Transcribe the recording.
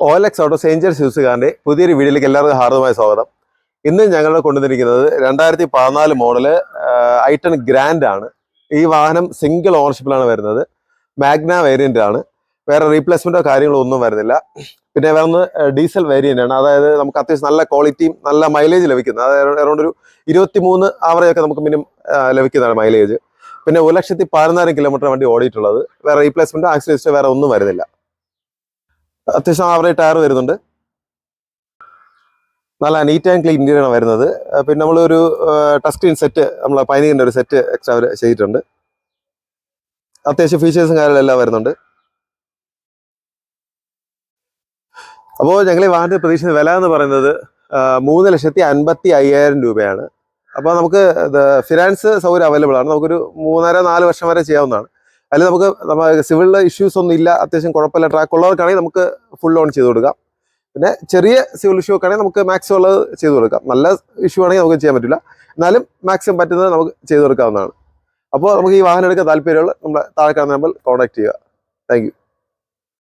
OLX Auto സേഞ്ചേഴ്സ് യൂസുകാരൻ്റെ പുതിയൊരു വീഡിയോയിലേക്ക് എല്ലാവർക്കും ഹാർദമായ സ്വാഗതം. ഇന്ന് ഞങ്ങൾ കൊണ്ടുവന്നിരിക്കുന്നത് 2014 മോഡല് i10 ഗ്രാൻഡ് ആണ്. ഈ വാഹനം സിംഗിൾ ഓണർഷിപ്പിലാണ് വരുന്നത്. മാഗ്ന വേരിയൻ്റ് ആണ്. വേറെ റീപ്ലേസ്മെൻറ്റോ കാര്യങ്ങളോ ഒന്നും വരുന്നില്ല. പിന്നെ വേറെ ഡീസൽ വേരിയൻ്റ് ആണ്. അതായത് നമുക്ക് അത്യാവശ്യം നല്ല ക്വാളിറ്റിയും നല്ല മൈലേജ് ലഭിക്കുന്നത്. അതായത് അറൗണ്ട് ഒരു 23 ആവറേജൊക്കെ നമുക്ക് മിനിമം ലഭിക്കുന്നതാണ് മൈലേജ്. പിന്നെ 1,14,000 കിലോമീറ്റർ വണ്ടി ഓടിയിട്ടുള്ളത്. വേറെ റീപ്ലേസ്മെൻറ്റോ ആക്സിഡൻറ്റോ വേറെ ഒന്നും വരുന്നില്ല. അത്യാവശ്യം ആവറേജ് ടയർ വരുന്നുണ്ട്. നല്ല നീറ്റ് ആൻഡ് ക്ലീൻ ഇന്റീരിയറാണ് വരുന്നത്. പിന്നെ നമ്മളൊരു ടച്ച് സ്ക്രീൻ സെറ്റ്, നമ്മൾ പൈനിങ്ങിൻ്റെ ഒരു സെറ്റ് എക്സ്ട്രാ അവർ ചെയ്തിട്ടുണ്ട്. അത്യാവശ്യം ഫീച്ചേഴ്സും കാര്യങ്ങളെല്ലാം വരുന്നുണ്ട്. അപ്പോൾ ഞങ്ങൾ ഈ വാഹനത്തിന് പ്രതീക്ഷിക്കുന്ന വില എന്ന് പറയുന്നത് 3,55,000 രൂപയാണ്. അപ്പോൾ നമുക്ക് ഫിനാൻസ് സൗകര്യം അവൈലബിൾ ആണ്. നമുക്കൊരു 3.5-4 വർഷം വരെ ചെയ്യാവുന്നതാണ്. അതിൽ നമുക്ക് സിവിൽ ഇഷ്യൂസ് ഒന്നും ഇല്ല. അത്യാവശ്യം കുഴപ്പമില്ല. ട്രാക്ക് ഉള്ളവർക്കാണെങ്കിൽ നമുക്ക് ഫുൾ ഓൺ ചെയ്ത് കൊടുക്കാം. പിന്നെ ചെറിയ സിവിൽ ഇഷ്യൂ ഒക്കെ ആണെങ്കിൽ നമുക്ക് മാക്സിമം ഉള്ളത് ചെയ്ത് കൊടുക്കാം. നല്ല ഇഷ്യൂ ആണെങ്കിൽ നമുക്ക് ചെയ്യാൻ പറ്റില്ല. എന്നാലും മാക്സിമം പറ്റുന്നത് നമുക്ക് ചെയ്ത് കൊടുക്കാവുന്നതാണ്. അപ്പോൾ നമുക്ക് ഈ വാഹനം എടുക്കാൻ താല്പര്യമുള്ള നമ്മുടെ താഴെ കാണുന്ന നമ്പറിൽ കോൺടാക്ട് ചെയ്യുക. Thank you.